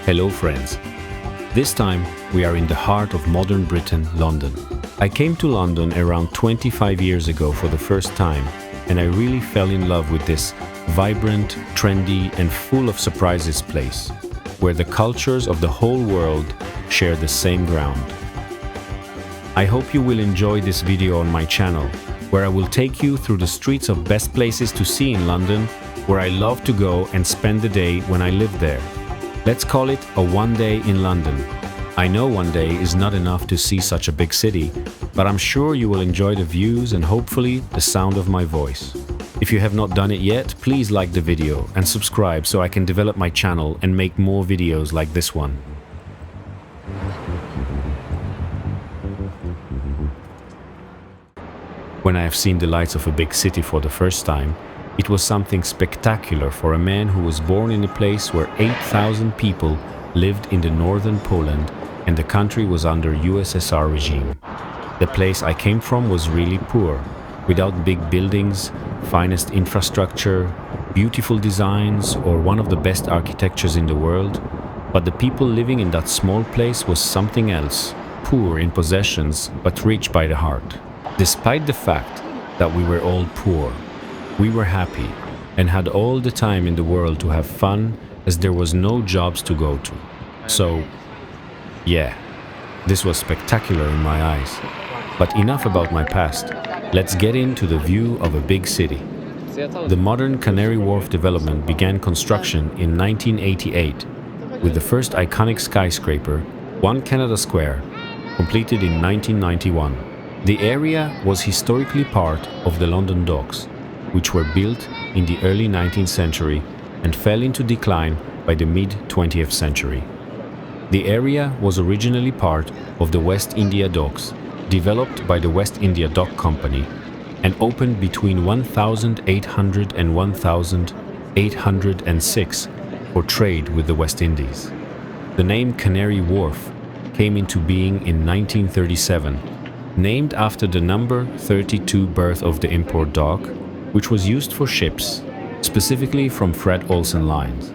Hello friends. This time we are in the heart of modern Britain, London. I came to London around 25 years ago for the first time, and I really fell in love with this vibrant, trendy and full of surprises place, where the cultures of the whole world share the same ground. I hope you will enjoy this video on my channel, where I will take you through the streets of best places to see in London, where I love to go and spend the day when I live there. Let's call it a one day in London. I know one day is not enough to see such a big city, but I'm sure you will enjoy the views and hopefully the sound of my voice. If you have not done it yet, please like the video and subscribe so I can develop my channel and make more videos like this one. When I have seen the lights of a big city for the first time, it was something spectacular for a man who was born in a place where 8,000 people lived in the northern Poland and the country was under USSR regime. The place I came from was really poor, without big buildings, finest infrastructure, beautiful designs or one of the best architectures in the world, but the people living in that small place was something else, poor in possessions but rich by the heart. Despite the fact that we were all poor, we were happy and had all the time in the world to have fun as there was no jobs to go to. So, yeah, this was spectacular in my eyes. But enough about my past. Let's get into the view of a big city. The modern Canary Wharf development began construction in 1988 with the first iconic skyscraper, One Canada Square, completed in 1991. The area was historically part of the London Docks, which were built in the early 19th century and fell into decline by the mid-20th century. The area was originally part of the West India Docks, developed by the West India Dock Company, and opened between 1800 and 1806 for trade with the West Indies. The name Canary Wharf came into being in 1937, named after the number 32 berth of the import dock, which was used for ships, specifically from Fred Olsen lines,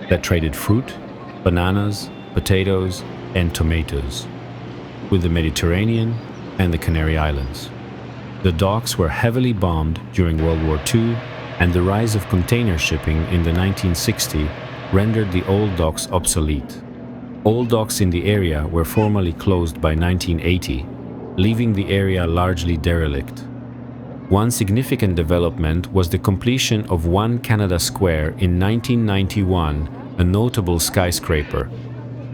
that traded fruit, bananas, potatoes, and tomatoes, with the Mediterranean and the Canary Islands. The docks were heavily bombed during World War II, and the rise of container shipping in the 1960s rendered the old docks obsolete. All docks in the area were formally closed by 1980, leaving the area largely derelict. One significant development was the completion of One Canada Square in 1991, a notable skyscraper.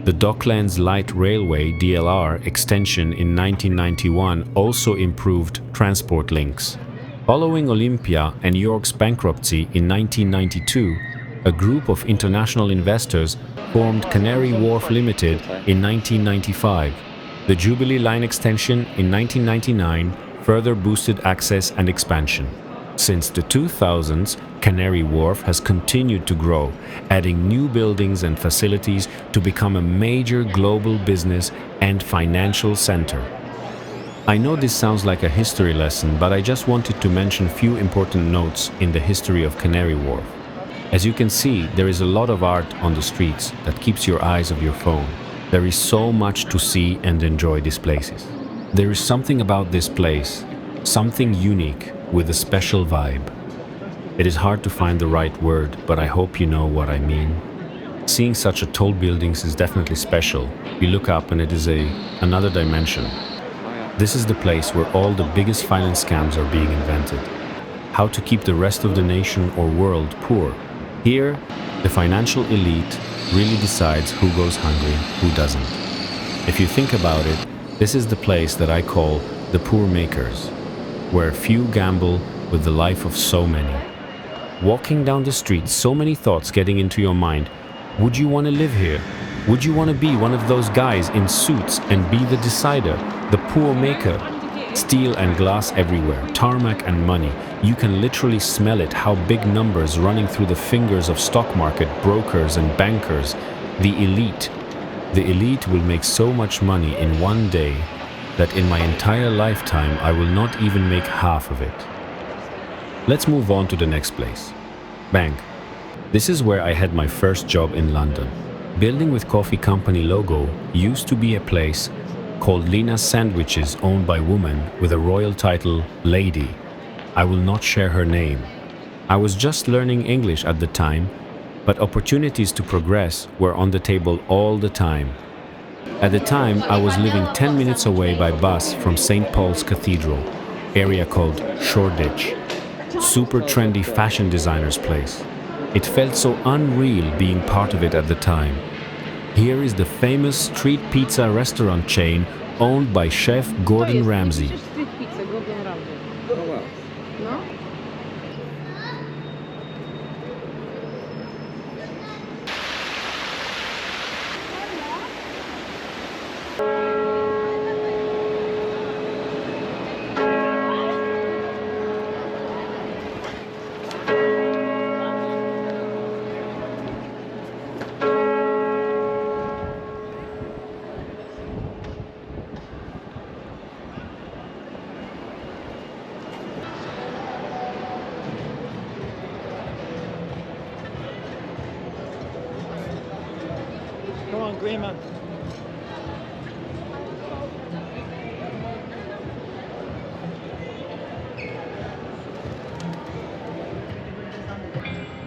The Docklands Light Railway (DLR) extension in 1991 also improved transport links. Following Olympia and York's bankruptcy in 1992, a group of international investors formed Canary Wharf Limited in 1995. The Jubilee Line extension in 1999 further boosted access and expansion. Since the 2000s, Canary Wharf has continued to grow, adding new buildings and facilities to become a major global business and financial center. I know this sounds like a history lesson, but I just wanted to mention a few important notes in the history of Canary Wharf. As you can see, there is a lot of art on the streets that keeps your eyes off your phone. There is so much to see and enjoy these places. There is something about this place, something unique with a special vibe. It is hard to find the right word, but I hope you know what I mean. Seeing such a tall buildings is definitely special. You look up and it is another dimension. This is the place where all the biggest finance scams are being invented. How to keep the rest of the nation or world poor. Here, the financial elite really decides who goes hungry, who doesn't. If you think about it, this is the place that I call the poor makers, where few gamble with the life of so many. Walking down the street, so many thoughts getting into your mind. Would you want to live here? Would you want to be one of those guys in suits and be the decider, the poor maker? Steel and glass everywhere, tarmac and money. You can literally smell it, how big numbers running through the fingers of stock market brokers and bankers. The elite. The elite will make so much money in one day that in my entire lifetime I will not even make half of it. Let's move on to the next place. Bank. This is where I had my first job in London. building with coffee company logo used to be a place called Lina's Sandwiches, owned by woman with a royal title, Lady. I will not share her name. I was just learning English at the time, but opportunities to progress were on the table all the time. At the time, I was living 10 minutes away by bus from St. Paul's Cathedral, area called Shoreditch. Super trendy fashion designer's place. It felt so unreal being part of it at the time. Here is the famous street pizza restaurant chain owned by chef Gordon Ramsay. Street pizza, Gordon Ramsay. No? Come on, green man.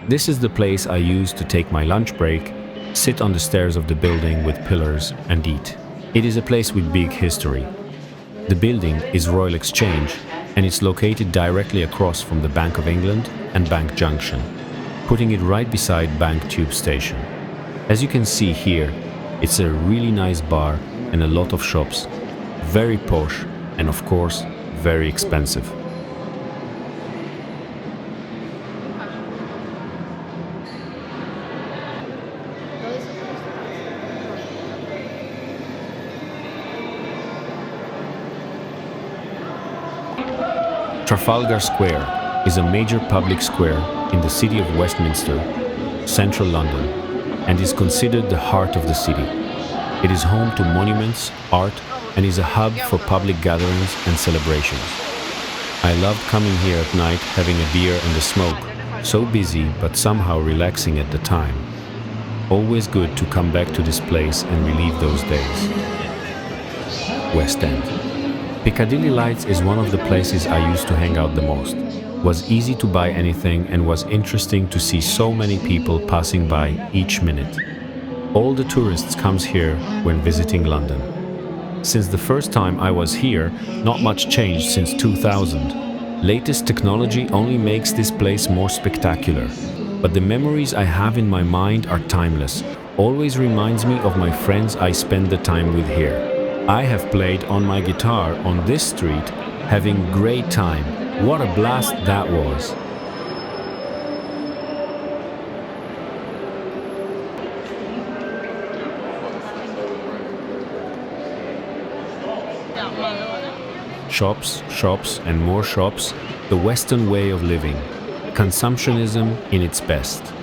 This is the place I used to take my lunch break, sit on the stairs of the building with pillars and eat. It is a place with big history. The building is Royal Exchange and it's located directly across from the Bank of England and Bank Junction, putting it right beside Bank Tube Station. As you can see here, it's a really nice bar and a lot of shops, very posh and of course, very expensive. Trafalgar Square is a major public square in the city of Westminster, central London, and is considered the heart of the city. It is home to monuments, art, and is a hub for public gatherings and celebrations. I loved coming here at night, having a beer and a smoke, so busy but somehow relaxing at the time. Always good to come back to this place and relive those days. West End. Piccadilly Lights is one of the places I used to hang out the most. Was easy to buy anything and was interesting to see so many people passing by each minute. All the tourists comes here when visiting London. Since the first time I was here, not much changed since 2000. Latest technology only makes this place more spectacular. But the memories I have in my mind are timeless. Always reminds me of my friends I spend the time with here. I have played on my guitar on this street, having great time. What a blast that was! Shops, shops and more shops, the Western way of living. Consumptionism in its best.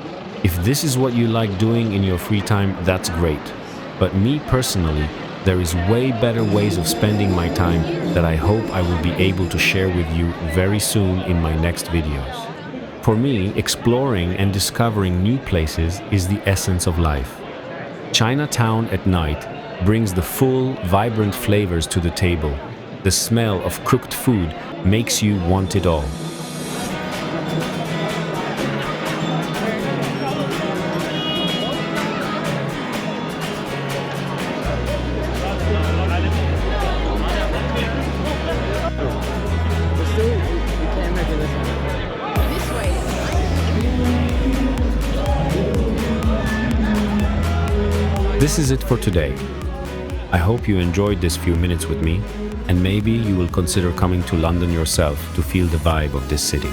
If this is what you like doing in your free time, that's great. But me personally, there is way better ways of spending my time that I hope I will be able to share with you very soon in my next videos. For me, exploring and discovering new places is the essence of life. Chinatown at night brings the full, vibrant flavors to the table. The smell of cooked food makes you want it all. This is it for today. I hope you enjoyed this few minutes with me, and maybe you will consider coming to London yourself to feel the vibe of this city.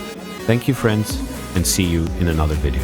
Thank you, friends, and see you in another video.